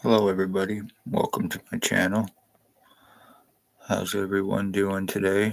Hello, everybody. Welcome to my channel. How's everyone doing today?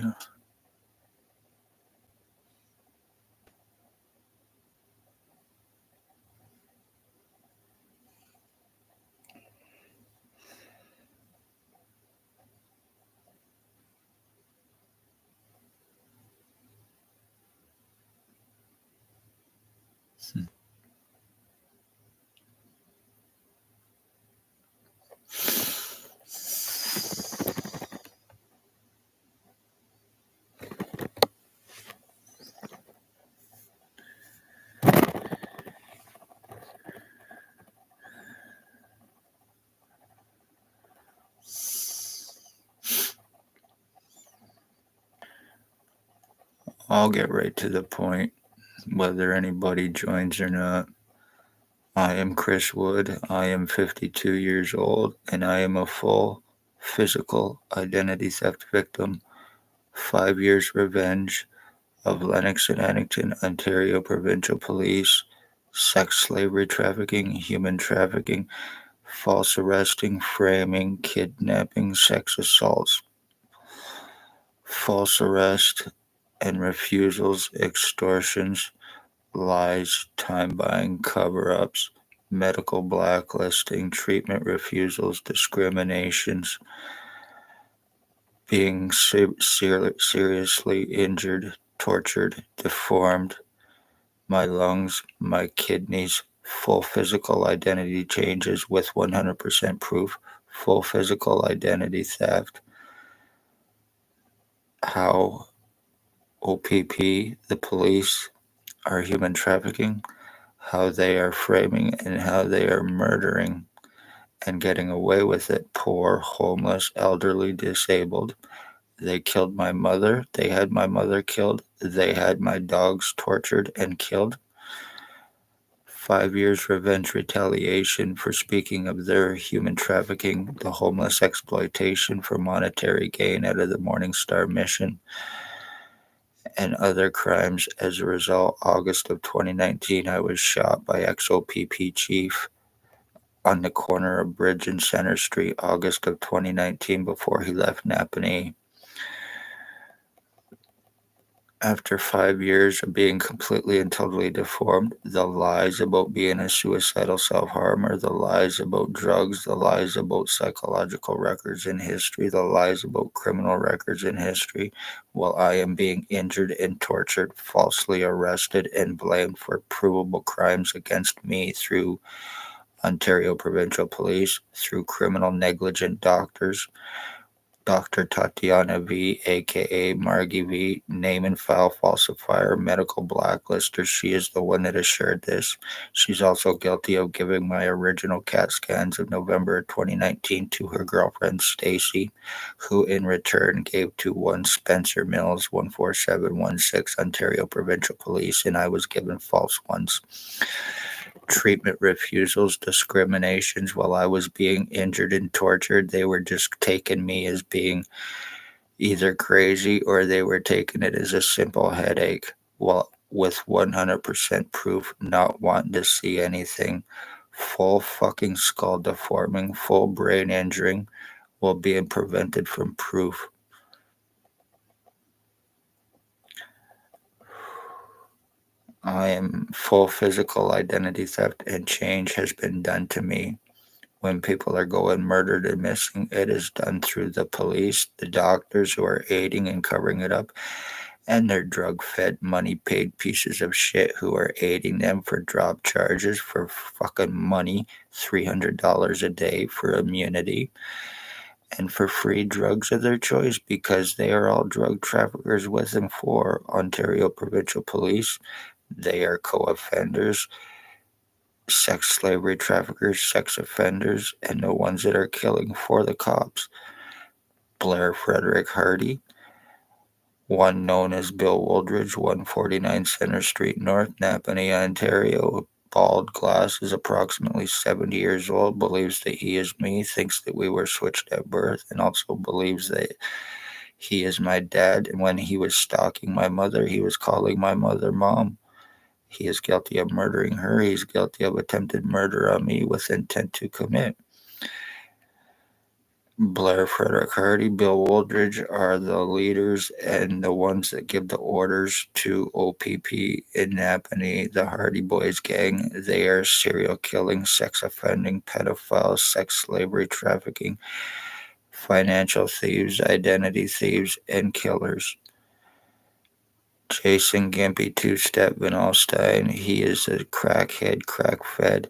I'll get right to the point, whether anybody joins or not. I am Chris Wood. I am 52 years old, and I am a full physical identity theft victim. 5 years revenge of Lennox and Addington, Ontario Provincial Police, sex slavery trafficking, human trafficking, false arresting, framing, kidnapping, sex assaults, false arrest and refusals, extortions, lies, time buying, cover ups, medical blacklisting, treatment refusals, discriminations, being seriously injured, tortured, deformed, my lungs, my kidneys, full physical identity changes with 100% proof, full physical identity theft, how O.p.p, the police, are human trafficking, how they are framing and how they are murdering and getting away with it. Poor, homeless, elderly, disabled. They killed my mother. They had my mother killed. They had my dogs tortured and killed. 5 years revenge retaliation for speaking of their human trafficking, the homeless exploitation for monetary gain out of the Morning Star mission, and other crimes. As a result, August of 2019, I was shot by ex-O.p.p chief on the corner of Bridge and Center Street, August of 2019, before he left Napanee. After 5 years of being completely and totally deformed, the lies about being a suicidal self-harmer, the lies about drugs, the lies about psychological records in history, the lies about criminal records in history, while I am being injured and tortured, falsely arrested, and blamed for provable crimes against me through Ontario Provincial Police, through criminal negligent doctors, Dr. Tatiana V., aka Margie V., name and file falsifier, medical blacklister. She is the one that assured this. She's also guilty of giving my original CAT scans of November 2019 to her girlfriend Stacy, who in return gave to one Spencer Mills, 14716 Ontario Provincial Police, and I was given false ones. Treatment refusals, discriminations while I was being injured and tortured. They were just taking me as being either crazy or they were taking it as a simple headache, while with 100% proof, not wanting to see anything. Full fucking skull deforming, full brain injuring, while being prevented from proof. I am full physical identity theft and change has been done to me. When people are going murdered and missing, it is done through the police, the doctors who are aiding and covering it up, and their drug fed, money paid pieces of shit who are aiding them for drop charges for fucking money, $300 a day for immunity, and for free drugs of their choice because they are all drug traffickers with and for Ontario Provincial Police. They are co offenders, sex slavery traffickers, sex offenders, and the ones that are killing for the cops. Blair Frederick Hardy, one known as Bill Woldridge, 149 Center Street North, Napanee, Ontario. Bald, glasses, approximately 70 years old, believes that he is me, thinks that we were switched at birth, and also believes that he is my dad. And when he was stalking my mother, he was calling my mother mom. He is guilty of murdering her. He's guilty of attempted murder on me with intent to commit. Blair Frederick Hardy, Bill Woldridge are the leaders and the ones that give the orders to OPP in Napanee, the Hardy Boys gang. They are serial killing, sex offending, pedophiles, sex slavery, trafficking, financial thieves, identity thieves, and killers. Jason Gimpy Two Step Van Alstyne, he is a crackhead, crack fed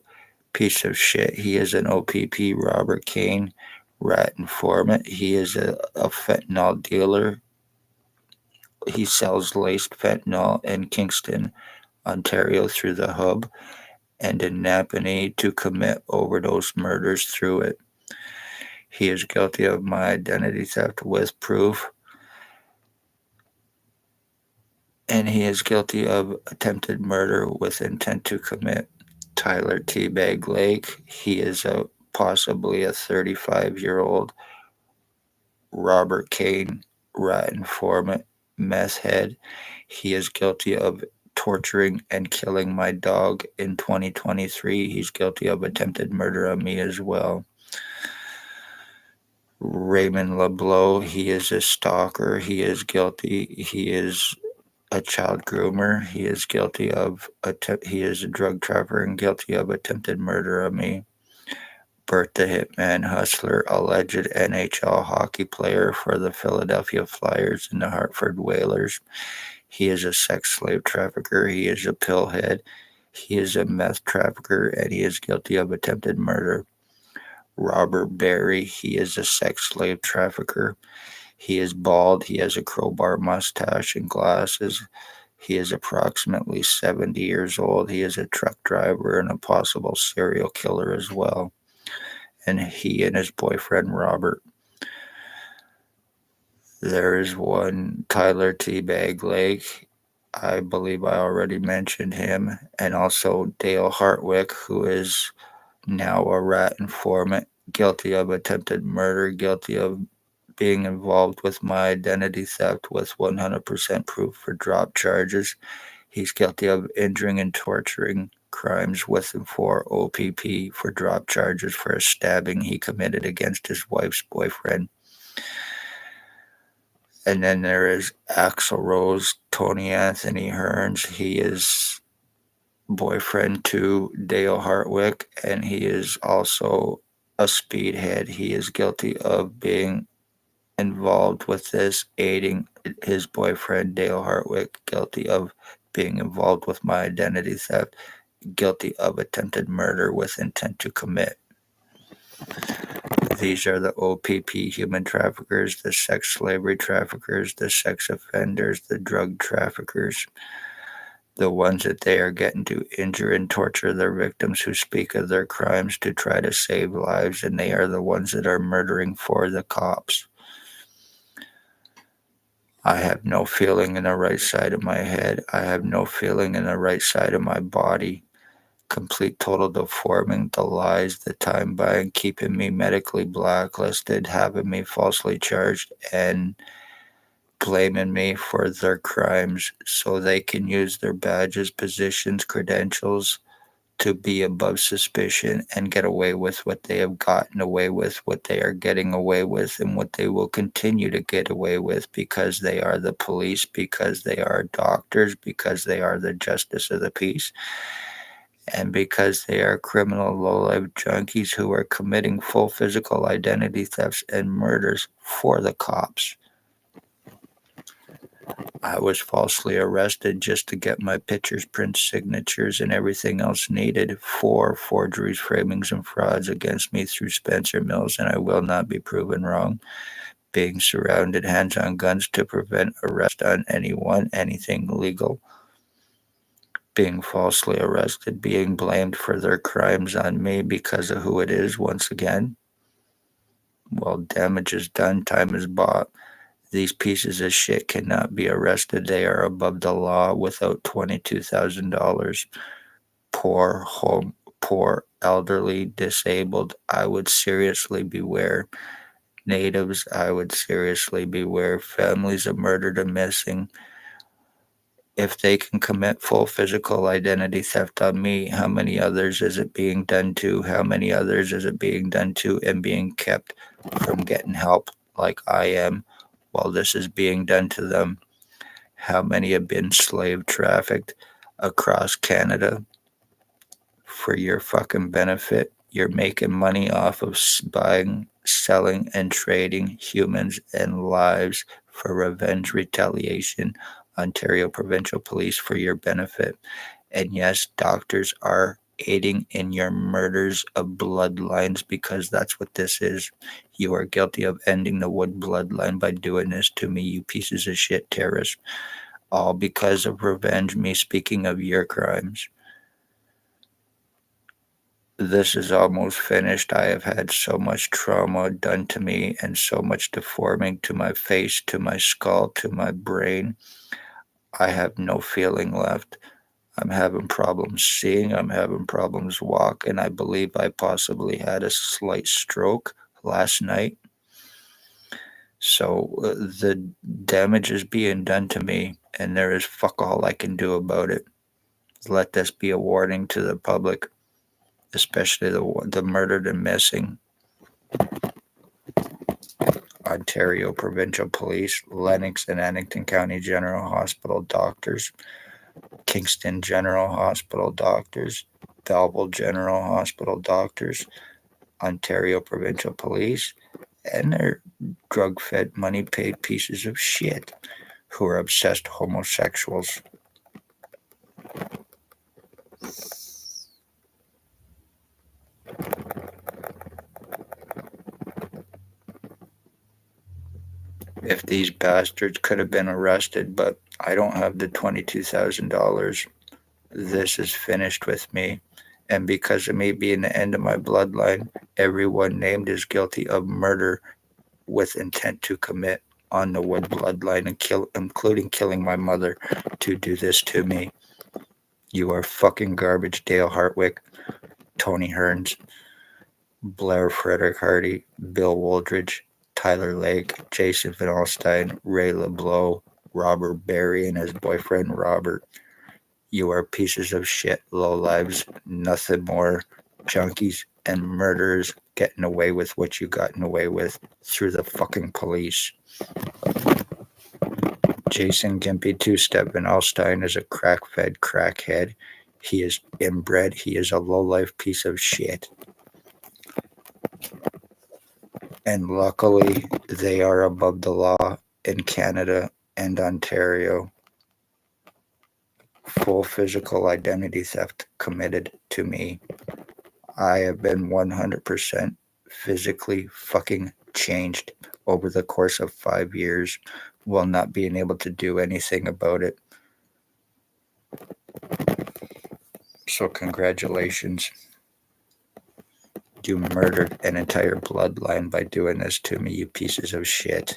piece of shit. He is an OPP Robert Kane rat informant. He is a fentanyl dealer. He sells laced fentanyl in Kingston, Ontario through the hub and in Napanee to commit overdose murders through it. He is guilty of my identity theft with proof, and he is guilty of attempted murder with intent to commit. Tyler Teabag Lake, he is possibly a 35-year-old Robert Kane rat informant, meth head. He is guilty of torturing and killing my dog in 2023. He's guilty of attempted murder on me as well. Raymond LeBlanc, he is a stalker. He is guilty. He is a child groomer. He is guilty of he is a drug trafficker and guilty of attempted murder of me. Bert the Hitman Hustler, alleged NHL hockey player for the Philadelphia Flyers and the Hartford Whalers. He is a sex slave trafficker. He is a pillhead. He is a meth trafficker, and he is guilty of attempted murder. Robert Berry, he is a sex slave trafficker. He is bald. He has a crowbar mustache and glasses. He is approximately 70 years old. He is a truck driver and a possible serial killer as well. And he and his boyfriend Robert. There is one Tyler Teabag Lake. I believe I already mentioned him. And also Dale Hartwick, who is now a rat informant, guilty of attempted murder, guilty of being involved with my identity theft with 100% proof for drop charges. He's guilty of injuring and torturing crimes with and for OPP for drop charges for a stabbing he committed against his wife's boyfriend. And then there is Axel Rose, Tony Anthony Hearns. He is boyfriend to Dale Hartwick, and he is also a speedhead. He is guilty of being involved with this, aiding his boyfriend Dale Hartwick, guilty of being involved with my identity theft, guilty of attempted murder with intent to commit. These are the OPP human traffickers, the sex slavery traffickers, the sex offenders, the drug traffickers, the ones that they are getting to injure and torture their victims who speak of their crimes to try to save lives, and they are the ones that are murdering for the cops. I have no feeling in the right side of my head. I have no feeling in the right side of my body. Complete total deforming, the lies, the time buying, keeping me medically blacklisted, having me falsely charged, and blaming me for their crimes so they can use their badges, positions, credentials to be above suspicion and get away with what they have gotten away with, what they are getting away with, and what they will continue to get away with because they are the police, because they are doctors, because they are the justice of the peace, and because they are criminal low-life junkies who are committing full physical identity thefts and murders for the cops. I was falsely arrested just to get my pictures, prints, signatures, and everything else needed for forgeries, framings, and frauds against me through Spencer Mills, and I will not be proven wrong. Being surrounded, hands on guns to prevent arrest on anyone, anything legal. Being falsely arrested, being blamed for their crimes on me because of who it is once again. Well, damage is done, time is bought. These pieces of shit cannot be arrested. They are above the law without $22,000. Poor, elderly, disabled. I would seriously beware. Natives, I would seriously beware. Families of murdered and missing. If they can commit full physical identity theft on me, how many others is it being done to? How many others is it being done to and being kept from getting help like I am while this is being done to them? How many have been slave trafficked across Canada for your fucking benefit? You're making money off of buying, selling, and trading humans and lives for revenge, retaliation. Ontario Provincial Police for your benefit. And yes, doctors are aiding in your murders of bloodlines because that's what this is. You are guilty of ending the Wood bloodline by doing this to me, you pieces of shit terrorists. All because of revenge, me speaking of your crimes. This is almost finished. I have had so much trauma done to me and so much deforming to my face, to my skull, to my brain. I have no feeling left. I'm having problems seeing. I'm having problems walking. I believe I possibly had a slight stroke last night. So the damage is being done to me, and there is fuck all I can do about it. Let this be a warning to the public, especially the murdered and missing. Ontario Provincial Police, Lennox and Addington County General Hospital doctors, Kingston General Hospital doctors, Belleville General Hospital doctors, Ontario Provincial Police, and their drug-fed, money-paid pieces of shit who are obsessed homosexuals. If these bastards could have been arrested, but I don't have the $22,000. This is finished with me. And because of me being the end of my bloodline, everyone named is guilty of murder with intent to commit on the Wood bloodline, and including killing my mother, to do this to me. You are fucking garbage, Dale Hartwick, Tony Hearns, Blair Frederick Hardy, Bill Woldridge, Tyler Lake, Jason Van Alstyne, Ray LeBlanc, Robert Barry and his boyfriend Robert. You are pieces of shit, lowlives, nothing more, junkies and murderers getting away with what you gotten away with through the fucking police. Jason Gimpy Two-Step Van Alstyne is a crack-fed crackhead. He is inbred. He is a lowlife piece of shit. And luckily, they are above the law in Canada and Ontario. Full physical identity theft committed to me. I have been 100% physically fucking changed over the course of 5 years while not being able to do anything about it. So congratulations. You murdered an entire bloodline by doing this to me, you pieces of shit.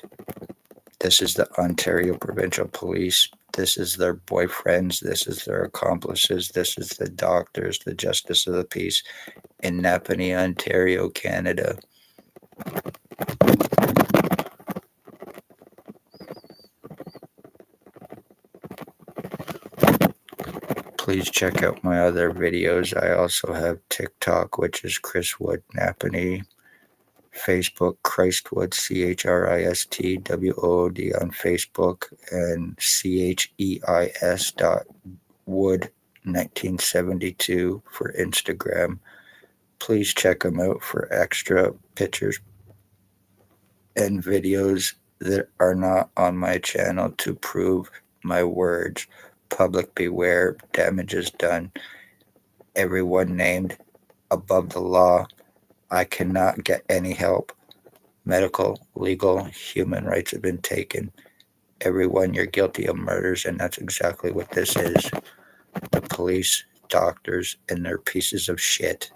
This is the Ontario Provincial Police. This is their boyfriends. This is their accomplices. This is the doctors, the Justice of the Peace in Napanee, Ontario, Canada. Please check out my other videos. I also have TikTok, which is Chris Wood Napanee. Facebook, Christwood, ChristWood on Facebook, and CHEIS.Wood 1972 for Instagram. Please check them out for extra pictures and videos that are not on my channel to prove my words. Public beware, damage is done. Everyone named above the law. I cannot get any help. Medical, legal, human rights have been taken. Everyone, you're guilty of murders, and that's exactly what this is. The police, doctors, and their pieces of shit.